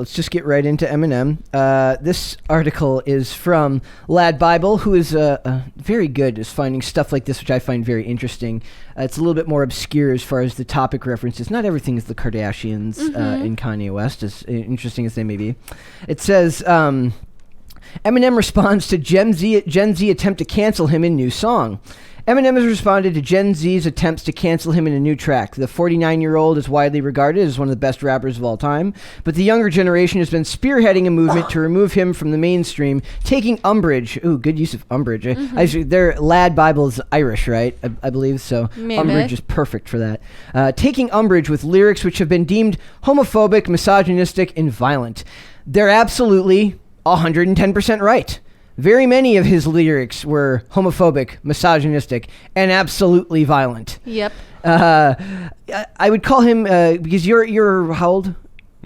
Let's just get right into Eminem. This article is from Lad Bible, who is very good at finding stuff like this, which I find very interesting. It's a little bit more obscure as far as the topic references. Not everything is the Kardashians and Kanye West, as interesting as they may be. It says, Eminem responds to Gen Z attempt to cancel him in new song. Eminem has responded to Gen Z's attempts to cancel him in a new track. The 49-year-old is widely regarded as one of the best rappers of all time, but the younger generation has been spearheading a movement to remove him from the mainstream, taking umbrage. Ooh, good use of umbrage. Their Lad Bible is Irish, right? I believe so. Maybe. Umbrage is perfect for that. Taking umbrage with lyrics which have been deemed homophobic, misogynistic, and violent. They're absolutely 110% right. Very many of his lyrics were homophobic, misogynistic, and absolutely violent. Yep. I would call him, because you're how old?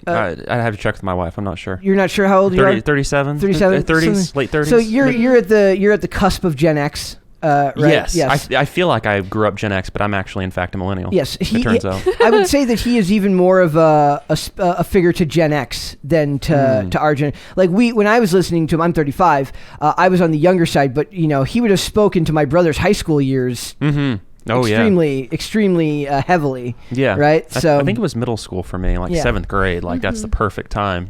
I'd have to check with my wife. I'm not sure. You're not sure how old you are? 37? 37? 30s, late 30s. So you're at the cusp of Gen X. Right? Yes. I feel like I grew up Gen X, but I'm actually, in fact, a millennial. Yes. It turns out. I would say that he is even more of a figure to Gen X than to our gen. Like when I was listening to him, I'm 35. I was on the younger side, but he would have spoken to my brother's high school years. Mm-hmm. Oh, extremely heavily. Yeah. Right. So I think it was middle school for me, like 7th grade. Like that's the perfect time,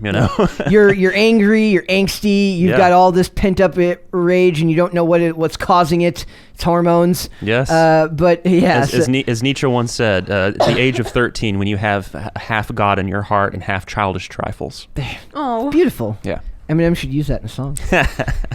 You're angry, you're angsty, you've got all this pent up rage, and you don't know what's causing it. It's hormones. Yes. But yeah. As Nietzsche once said, at the age of 13, when you have half God in your heart and half childish trifles. Oh, beautiful. Yeah. Eminem should use that in a song.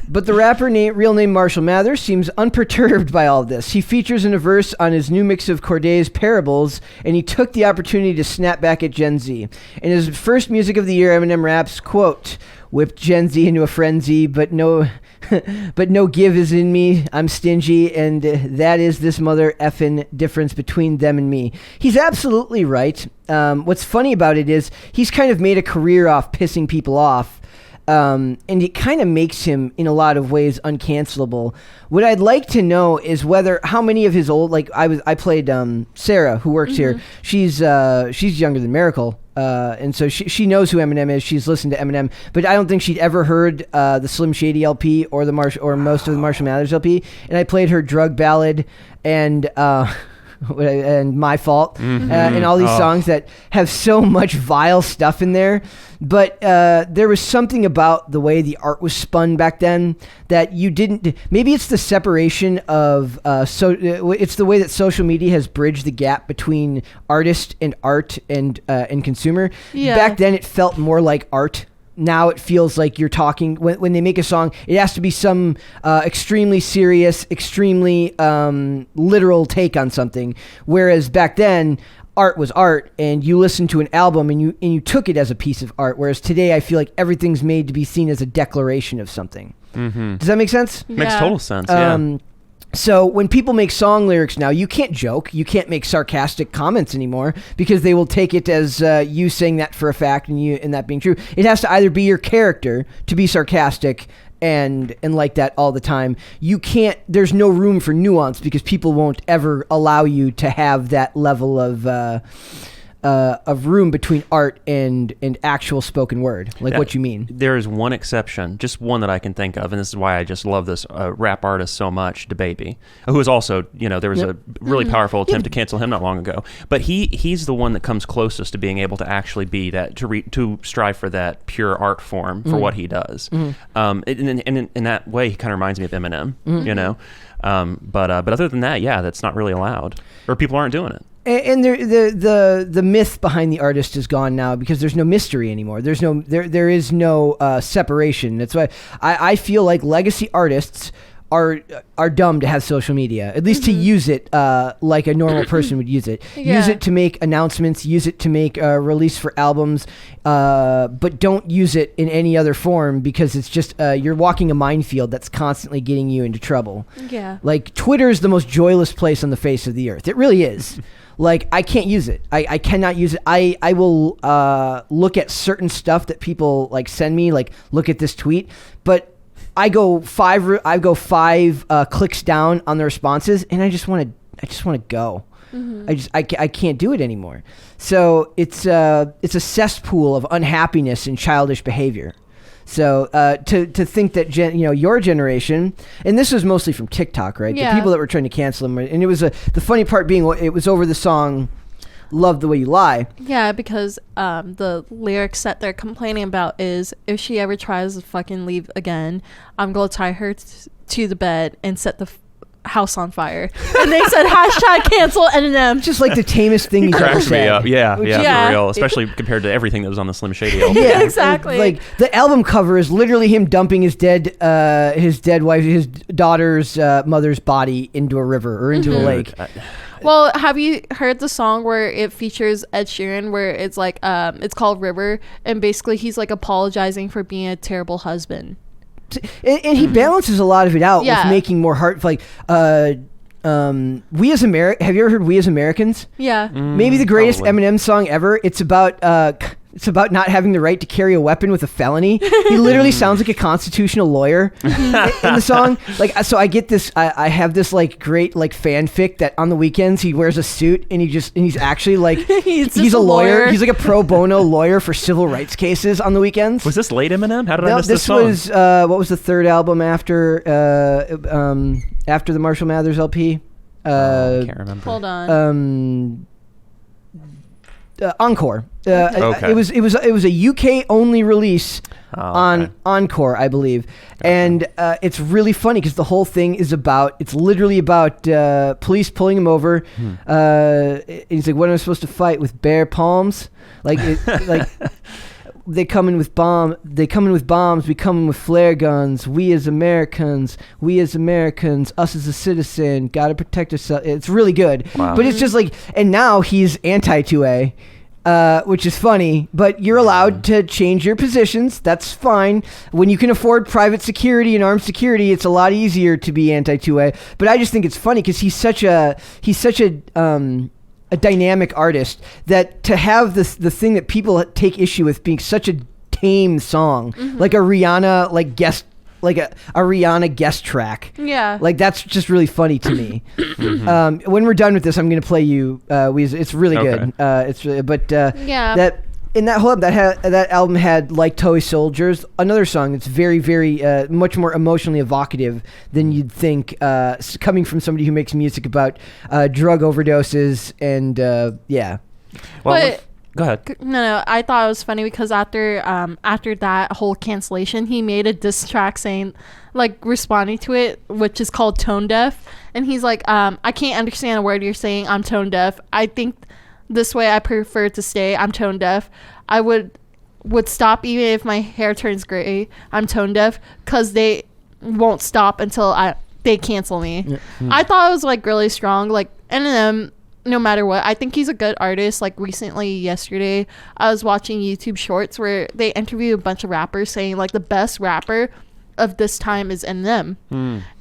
But the rapper real name Marshall Mathers seems unperturbed by all of this. He features in a verse on his new mix of Corday's Parables, and he took the opportunity to snap back at Gen Z. In his first Music of the Year, Eminem raps, quote, "Whipped Gen Z into a frenzy, but no give is in me. I'm stingy, and that is this mother effing difference between them and me." He's absolutely right. What's funny about it is he's kind of made a career off pissing people off. And it kind of makes him, in a lot of ways, uncancelable. What I'd like to know is how many of his old, like I played Sarah, who works here. She's younger than Miracle, and so she knows who Eminem is. She's listened to Eminem, but I don't think she'd ever heard the Slim Shady LP or most of the Marshall Mathers LP. And I played her Drug Ballad and My Fault, and all these songs that have so much vile stuff in there. But there was something about the way the art was spun back then that you didn't. Maybe it's the separation of it's the way that social media has bridged the gap between artist and art and consumer. Yeah. Back then, it felt more like art. Now it feels like you're talking, when they make a song, it has to be some extremely serious, extremely literal take on something. Whereas back then, art was art, and you listened to an album and you took it as a piece of art. Whereas today, I feel like everything's made to be seen as a declaration of something. Mm-hmm. Does that make sense? Yeah. Makes total sense, yeah. So when people make song lyrics now, you can't joke. You can't make sarcastic comments anymore because they will take it as you saying that for a fact and that being true. It has to either be your character to be sarcastic and like that all the time. You can't. There's no room for nuance because people won't ever allow you to have that level of room between art and actual spoken word, like what you mean. There is one exception, just one that I can think of, and this is why I just love this rap artist so much, DaBaby, who is also, there was a really powerful attempt to cancel him not long ago. But he's the one that comes closest to being able to actually be that, to strive for that pure art form for what he does. In that way, he kind of reminds me of Eminem, But other than that, that's not really allowed, or people aren't doing it. And the myth behind the artist is gone now because there's no mystery anymore. There is no separation. That's why I feel like legacy artists are dumb to have social media, at least to use it like a normal person would use it. Yeah. Use it to make announcements, use it to make a release for albums, but don't use it in any other form because it's just you're walking a minefield that's constantly getting you into trouble. Yeah. Like Twitter is the most joyless place on the face of the earth. It really is. Like, I can't use it. I cannot use it. I will look at certain stuff that people like send me, like look at this tweet, but I go five clicks down on the responses, and I just want to go. I can't do it anymore. So it's a cesspool of unhappiness and childish behavior. So to think that your generation, and this was mostly from TikTok, right? Yeah. The people that were trying to cancel him, and it was the funny part being it was over the song "Love the Way You Lie." Yeah, because the lyrics that they're complaining about is, if she ever tries to fucking leave again, I'm gonna tie her to the bed and set the house on fire. And they said #cancel Eminem. Just like the tamest thing he's ever Cracks said. me up. Yeah, for Yeah. real. Especially compared to everything that was on the Slim Shady album. Yeah, Exactly. Like the album cover is literally him dumping his dead wife, his daughter's mother's body into a river or into a lake. Well, have you heard the song where it features Ed Sheeran, where it's like it's called River, and basically he's like apologizing for being a terrible husband. And he balances a lot of it out Yeah. with making more heart. Like, We As Americans. Have you ever heard "We As Americans"? Yeah. Maybe the greatest probably. Eminem song ever. It's about not having the right to carry a weapon with a felony. He literally sounds like a constitutional lawyer in the song. Like, so I get this. I have this like great like fanfic that on the weekends he wears a suit and he's actually like he's a lawyer. He's like a pro bono lawyer for civil rights cases on the weekends. Was this late Eminem? How did I miss this this song? was what was the third album after the Marshall Mathers LP? I can't remember. Hold on. Encore. Okay. It was a UK only release on okay. Encore, I believe, and it's really funny because the whole thing is it's literally about police pulling him over. He's like, "What am I supposed to fight with bare palms?" Like they come in with bombs. We come in with flare guns. We as Americans, us as a citizen, gotta protect ourselves. It's really good, Wow. but it's just like, and now he's anti-2A, which is funny. But you're allowed to change your positions. That's fine. When you can afford private security and armed security, it's a lot easier to be anti-2A. But I just think it's funny because he's such a dynamic artist that to have the thing that people take issue with being such a tame song, like a Rihanna a Rihanna guest track. Yeah. Like that's just really funny to me. When we're done with this, I'm gonna play you. It's really good. It's really, but Yeah. that in that whole that album had Like Toy Soldiers, another song that's very very much more emotionally evocative than you'd think, coming from somebody who makes music about drug overdoses and yeah. Well, But- go ahead. No, I thought it was funny because after that whole cancellation, he made a diss track saying, like, responding to it, which is called Tone Deaf, and he's like, I can't understand a word you're saying. I'm tone deaf. I think this way I prefer to stay. I'm tone deaf. I would stop even if my hair turns gray. I'm tone deaf because they won't stop until they cancel me. I thought it was like really strong. Like Eminem, no matter what, I think he's a good artist. Like recently, yesterday, I was watching YouTube shorts where they interview a bunch of rappers saying like the best rapper of this time is Eminem,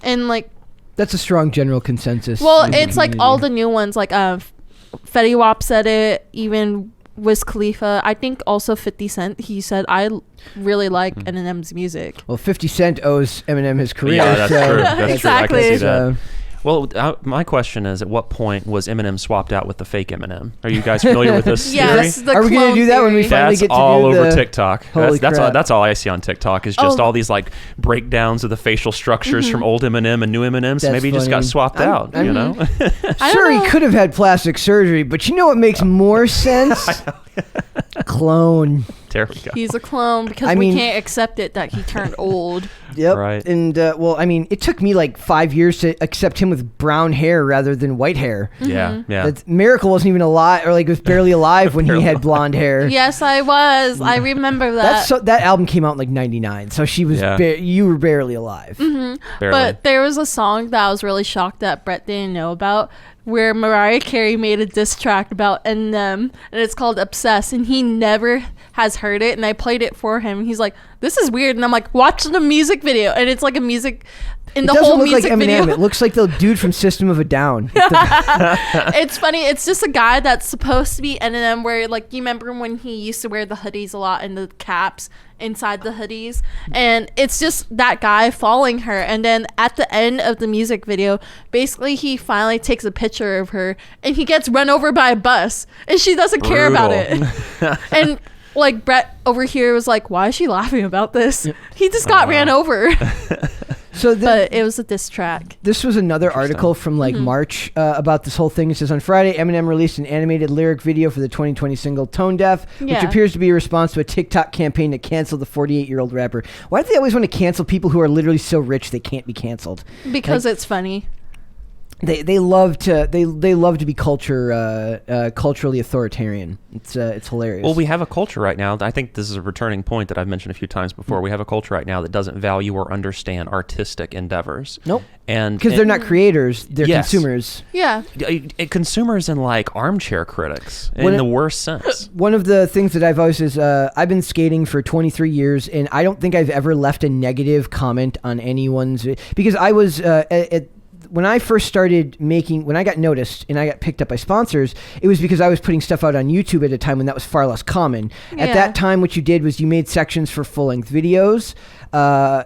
and like That's a strong general consensus. well, in the it's like community. all the new ones. Like Fetty Wap said it. Even Wiz Khalifa. I think also 50 Cent. He said, I really like Eminem's music. Well, 50 Cent owes Eminem his career. Yeah, that's so true. That's true. I can Exactly. see that. So- Well, my question is, at what point was Eminem swapped out with the fake Eminem? Are you guys familiar with this Yes, theory? the Are we gonna clone do that when we theory. finally That's get to all do over the- TikTok. Holy That's crap. all I see on TikTok is just Oh. all these like breakdowns of the facial structures from old Eminem and new Eminem. So That's maybe he just got funny. swapped out. You know? I Sure, don't he know. could have had plastic surgery, but you know what makes more sense? Clone. There we go. He's a clone because I we mean- can't accept it that he turned old. Yep. Right. And well, I mean, it took me like 5 years to accept him with brown hair rather than white hair. Yeah, yeah. That Miracle wasn't even alive, or like was barely alive when he Barely had blonde hair. Yes, I was. I remember that. That album came out in like '99, so she was Yeah. you were barely alive. Barely. But there was a song that I was really shocked that Brett didn't know about, where Mariah Carey made a diss track about Eminem, and it's called Obsessed, and he never has heard it, and I played it for him, and he's like, this is weird, and I'm like, watch the music video, and it's like a music, in It the doesn't whole look like music Eminem. video. It looks like the dude from System of a Down. It's funny, it's just a guy that's supposed to be Eminem, where like, you remember when he used to wear the hoodies a lot and the caps inside the hoodies, and it's just that guy following her, and then at the end of the music video, basically he finally takes a picture picture of her, and he gets run over by a bus, and she doesn't care about it. And like Brett over here was like, why is she laughing about this? He just got ran over. But it was a diss track. This was another article from like March about this whole thing. It says, on Friday, Eminem released an animated lyric video for the 2020 single Tone Deaf, which appears to be a response to a TikTok campaign to cancel the 48-year-old rapper. Why do they always want to cancel people who are literally so rich they can't be canceled? Because it's funny. They love to be culturally authoritarian. It's hilarious. Well, we have a culture right now. I think this is a returning point that I've mentioned a few times before. We have a culture right now that doesn't value or understand artistic endeavors. Nope. And because they're not creators, they're consumers. Yeah. Consumers and like armchair critics in the worst sense. One of the things that I've always is I've been skating for 23 years, and I don't think I've ever left a negative comment on anyone's, because I was when I first started when I got noticed and I got picked up by sponsors, it was because I was putting stuff out on YouTube at a time when that was far less common. At that time, what you did was you made sections for full-length videos.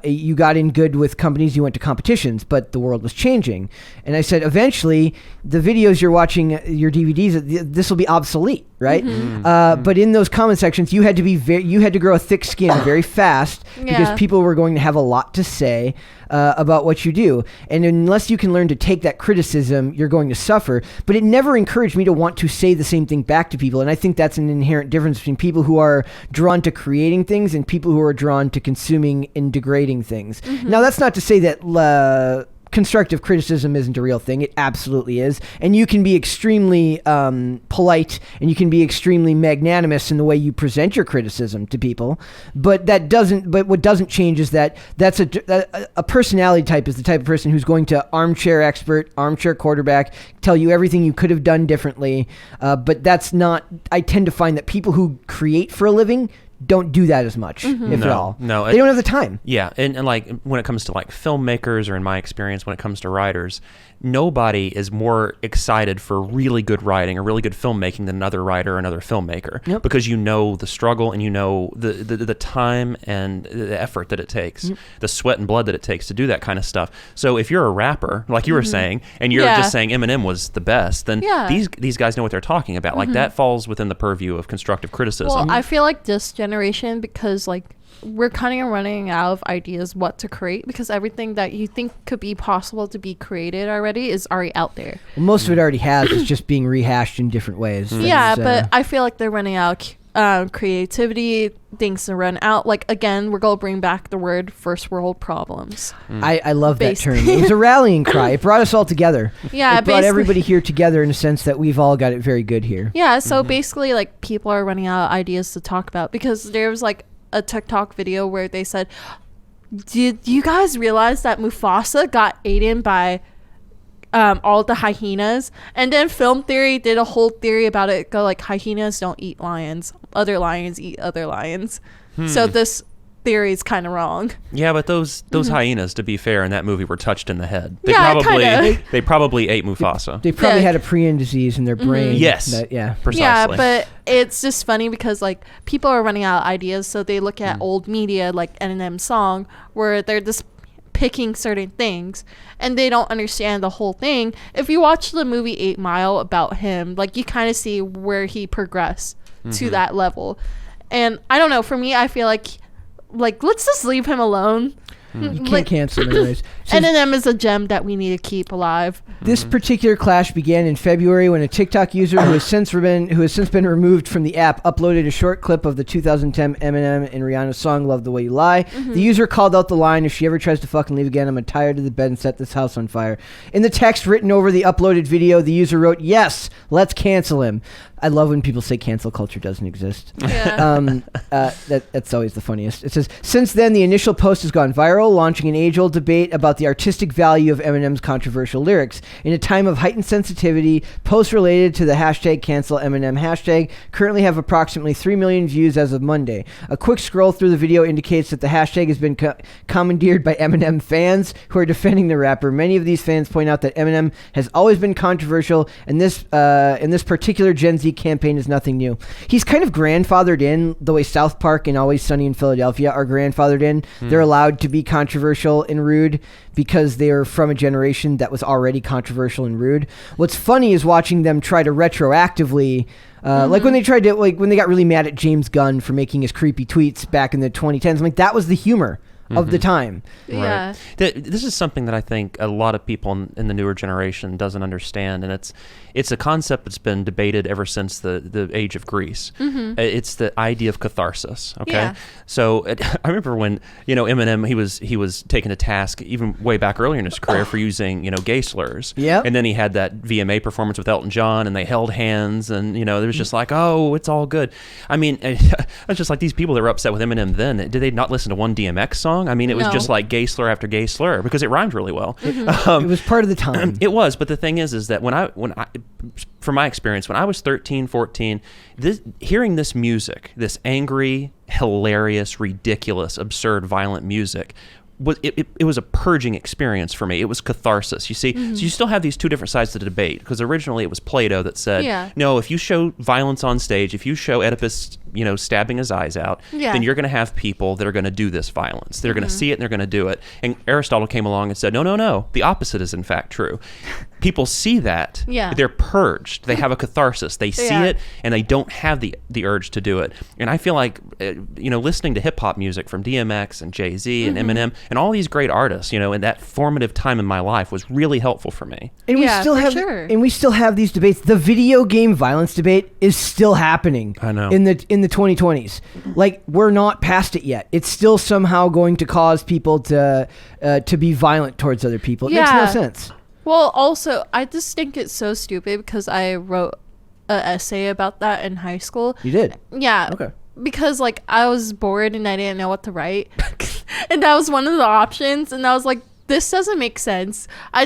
You got in good with companies, you went to competitions, but the world was changing. And I said, eventually, the videos you're watching, your DVDs, this will be obsolete, right? But in those comment sections, you had to grow a thick skin very fast because people were going to have a lot to say about what you do. And unless you can learn to take that criticism, you're going to suffer. But it never encouraged me to want to say the same thing back to people. And I think that's an inherent difference between people who are drawn to creating things and people who are drawn to consuming and degrading things. Now, that's not to say that constructive criticism isn't a real thing. It absolutely is. And you can be extremely polite, and you can be extremely magnanimous in the way you present your criticism to people. But what doesn't change is that that's a personality type is the type of person who's going to armchair expert, armchair quarterback, tell you everything you could have done differently. But that's not, I tend to find that people who create for a living don't do that as much, if at all. No, they don't have the time. Yeah, and like when it comes to like filmmakers, or in my experience, when it comes to writers, nobody is more excited for really good writing or really good filmmaking than another writer or another filmmaker, because you know the struggle and you know the time and the effort that it takes, the sweat and blood that it takes to do that kind of stuff. So if you're a rapper, like you were saying, and you're just saying Eminem was the best, then these guys know what they're talking about. Like that falls within the purview of constructive criticism. Well, I feel like this generation, because like we're kind of running out of ideas what to create, because everything that you think could be possible to be created already is already out there. Well, most of it already has. It's just being rehashed in different ways. Yeah, but I feel like they're running out creativity, things to run out. Like, again, we're going to bring back the word first world problems. I love that term. It was a rallying cry. It brought us all together. Yeah, it brought everybody here together in a sense that we've all got it very good here. Yeah, so basically, like, people are running out of ideas to talk about, because there was like a TikTok video where they said, did you guys realize that Mufasa got eaten by all the hyenas? And then Film Theory did a whole theory about it. Go like, hyenas don't eat lions, other lions eat other lions. So this theory is kind of wrong. Yeah, but those hyenas, to be fair, in that movie were touched in the head. They probably ate Mufasa. They probably had a prion disease in their brain. Yes. Precisely. Yeah, but it's just funny because like people are running out of ideas, so they look at old media like Eminem's song, where they're just picking certain things and they don't understand the whole thing. If you watch the movie 8 Mile about him, like you kind of see where he progressed to that level. And I don't know, for me, I feel like let's just leave him alone. You can't cancel him anyways. Eminem is a gem that we need to keep alive. This particular clash began in February when a TikTok user who has since been removed from the app uploaded a short clip of the 2010 Eminem and Rihanna song "Love the Way You Lie." The user called out the line, "If she ever tries to fucking leave again, I'm tired of the bed and set this house on fire." In the text written over the uploaded video, the user wrote, "Yes, let's cancel him." I love when people say cancel culture doesn't exist. Yeah. That's always the funniest. It says, since then, the initial post has gone viral, launching an age-old debate about the artistic value of Eminem's controversial lyrics. In a time of heightened sensitivity, posts related to the hashtag cancel Eminem hashtag currently have approximately 3 million views as of Monday. A quick scroll through the video indicates that the hashtag has been commandeered by Eminem fans who are defending the rapper. Many of these fans point out that Eminem has always been controversial, and this particular Gen Z campaign is nothing new. He's kind of grandfathered in the way South Park and Always Sunny in Philadelphia are grandfathered in. They're allowed to be controversial and rude because they are from a generation that was already controversial and rude. What's funny is watching them try to retroactively, like when they tried to, like when they got really mad at James Gunn for making his creepy tweets back in the 2010s. I'm like, that was the humor of the time. Yeah. This is something that I think a lot of people in the newer generation doesn't understand, and it's a concept that's been debated ever since the age of Greece. It's the idea of catharsis. Okay, Yeah. so I remember when Eminem he was taken to task even way back earlier in his career for using gay slurs. Yep. And then he had that VMA performance with Elton John, and they held hands, and it was just like, oh, it's all good. I mean, it's just like these people that were upset with Eminem then. Did they not listen to one DMX song? I mean, it was No. just like gay slur after gay slur because it rhymed really well. It was part of the time. It was, but the thing is that when I, from my experience, when I was 13, 14, hearing this music, this angry, hilarious, ridiculous, absurd, violent music, it was a purging experience for me. It was catharsis. You see, so you still have these two different sides to the debate, because originally it was Plato that said, no, if you show violence on stage, if you show Oedipus, stabbing his eyes out, then you're going to have people that are going to do this violence. They're going to see it and they're going to do it. And Aristotle came along and said, no, the opposite is in fact true. People see that, they're purged. They have a catharsis. They see it and they don't have the urge to do it. And I feel like, listening to hip hop music from DMX and Jay-Z and Eminem and all these great artists, in that formative time in my life was really helpful for me. And we still have these debates. The video game violence debate is still happening. I know. In the 2020s. Like, we're not past it yet. It's still somehow going to cause people to be violent towards other people. It makes no sense. Well, also, I just think it's so stupid because I wrote an essay about that in high school. You did? Yeah. Okay. Because, like, I was bored and I didn't know what to write. And that was one of the options. And I was like, this doesn't make sense. I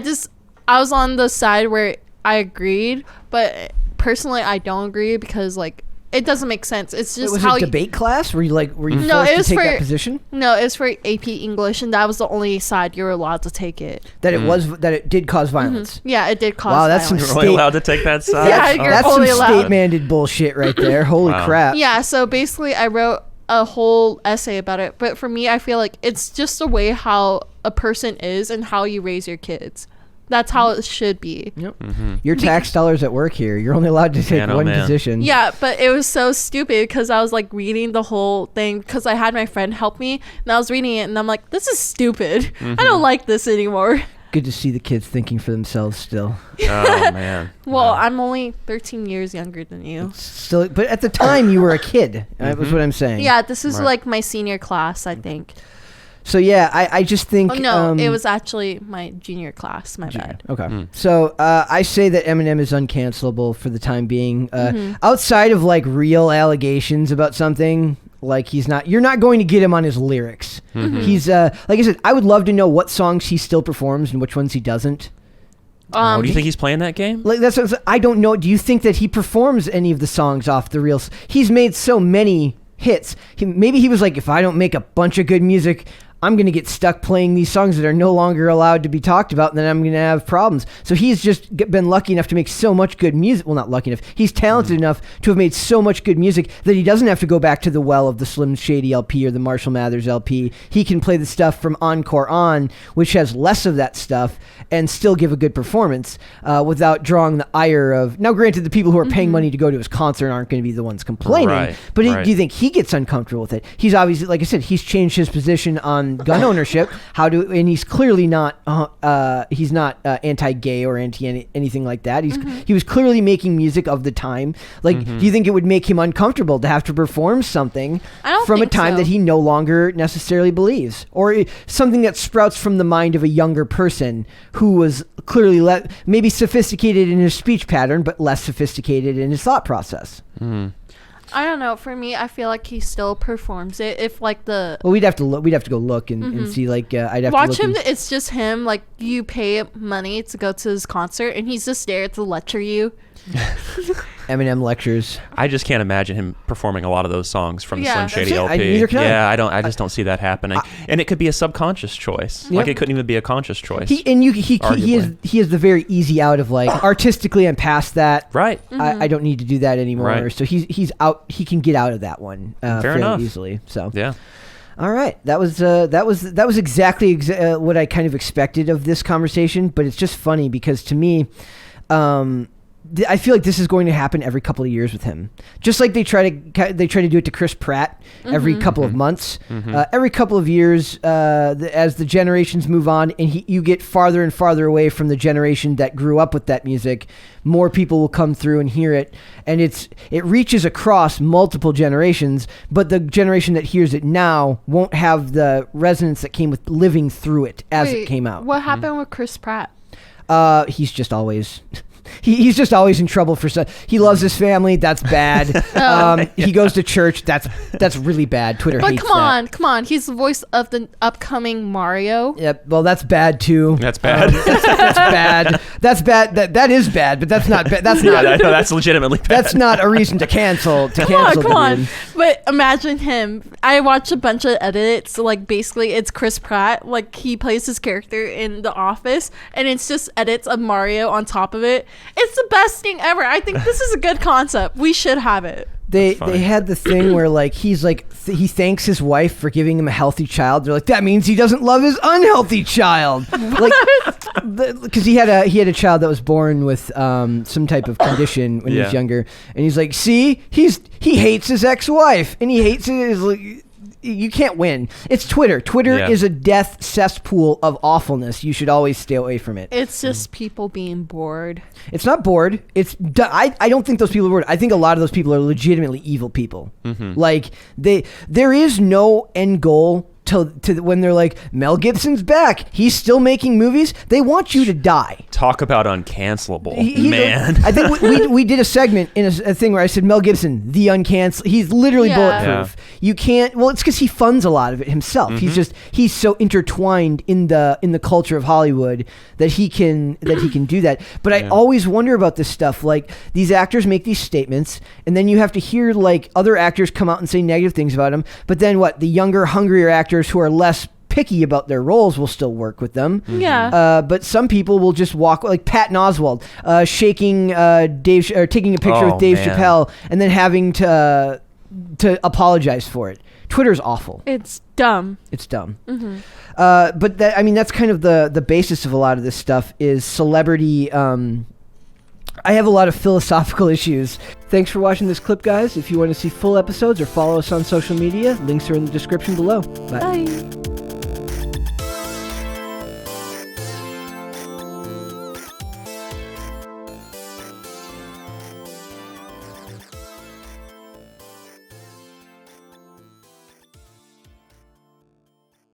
was on the side where I agreed. But personally, I don't agree because, like, it doesn't make sense. It's just was how it debate class? Were you forced it to was take for that position? No, it was for AP English, and that was the only side you were allowed to take it. That it did cause violence. Yeah, it did cause. Wow, that's violence. You're only allowed to take that side? Yeah, you're that's only some allowed. state-mandated bullshit right there. Holy crap. Yeah, so basically, I wrote a whole essay about it. But for me, I feel like it's just the way how a person is and how you raise your kids. That's how it should be. Yep. Your tax dollars at work here. You're only allowed to take one position. Yeah, but it was so stupid because I was like reading the whole thing because I had my friend help me and I was reading it and I'm like, this is stupid. I don't like this anymore. Good to see the kids thinking for themselves still. Oh, man. Well, I'm only 13 years younger than you. Still, but at the time you were a kid. That was what I'm saying. Yeah, this is like my senior class, I think. So yeah, I just think. Oh no, it was actually my junior class. My bad. Okay. So I say that Eminem is uncancelable for the time being. Outside of like real allegations about something, like you're not going to get him on his lyrics. He's like I said, I would love to know what songs he still performs and which ones he doesn't. Do you think he's playing that game? Like that's what I don't know. Do you think that he performs any of the songs off the real? He's made so many hits. Maybe he was like, if I don't make a bunch of good music, I'm going to get stuck playing these songs that are no longer allowed to be talked about, and then I'm going to have problems. So he's just been lucky enough to make so much good music. Well, not lucky enough. He's talented enough to have made so much good music that he doesn't have to go back to the well of the Slim Shady LP or the Marshall Mathers LP. He can play the stuff from Encore On, which has less of that stuff, and still give a good performance without drawing the ire of... Now, granted, the people who are paying money to go to his concert aren't going to be the ones complaining, Right, but right. do you think he gets uncomfortable with it? He's obviously, like I said, he's changed his position on gun ownership. And he's clearly not anti-gay or anything like that. He was clearly making music of the time. Like, do you think it would make him uncomfortable to have to perform something from a time that he no longer necessarily believes, or something that sprouts from the mind of a younger person who was clearly maybe sophisticated in his speech pattern, but less sophisticated in his thought process? I don't know. For me, I feel like he still performs it. If like well, we'd have to go look and see. Like, I'd have watch to look him. It's just him. Like, you pay money to go to his concert, and he's just there to lecture you. Eminem lectures. I just can't imagine him performing a lot of those songs from the Slim Shady LP. Neither can I. I just don't see that happening. And it could be a subconscious choice. Like, it couldn't even be a conscious choice. He is the very easy out of, like, artistically I'm past that. Right. I don't need to do that anymore. Right. So he's out. He can get out of that one fairly enough. easily. So yeah. All right, that was exactly what I kind of expected of this conversation. But it's just funny because to me, I feel like this is going to happen every couple of years with him. Just like they try to do it to Chris Pratt every couple of months, every couple of years, as the generations move on, and you get farther and farther away from the generation that grew up with that music. More people will come through and hear it, and it reaches across multiple generations. But the generation that hears it now won't have the resonance that came with living through it as it came out. What happened with Chris Pratt? He's just always. He's just always in trouble for stuff. He loves his family. That's bad. He goes to church. That's really bad. Twitter hates that. Come on. He's the voice of the upcoming Mario. Yep. Well, that's bad too. That's bad. That's bad. That's bad. That is bad. But that's not bad. That's not. Yeah, no, that's legitimately bad. That's not a reason to cancel. Come on. But imagine him. I watched a bunch of edits. Like basically, it's Chris Pratt. Like he plays his character in The Office, and it's just edits of Mario on top of it. It's the best thing ever. I think this is a good concept. We should have it. They had the thing where like he thanks his wife for giving him a healthy child. They're like, that means he doesn't love his unhealthy child. Like, because he had a child that was born with some type of condition when he was younger, and he's like, see, he hates his ex-wife, and he hates his. You can't win. It's Twitter. Twitter is a death cesspool of awfulness. You should always stay away from it. It's just people being bored. It's not bored. I don't think those people are bored. I think a lot of those people are legitimately evil people. Like there is no end goal to when they're like, Mel Gibson's back. He's still making movies. They want you to die. Talk about uncancelable, man. I think we did a segment in a thing where I said Mel Gibson, the uncancelable. He's literally bulletproof. You can't. Well, it's because he funds a lot of it himself. He's so intertwined in the culture of Hollywood that he can do that. But I always wonder about this stuff. Like these actors make these statements, and then you have to hear like other actors come out and say negative things about him. But then what? The younger, hungrier actors who are less picky about their roles will still work with them. But some people will just walk, like Patton Oswalt, shaking Dave, or taking a picture with Dave Chappelle, and then having to apologize for it. Twitter's awful. It's dumb. But that's kind of the basis of a lot of this stuff is celebrity. I have a lot of philosophical issues. Thanks for watching this clip, guys. If you want to see full episodes or follow us on social media, links are in the description below. Bye.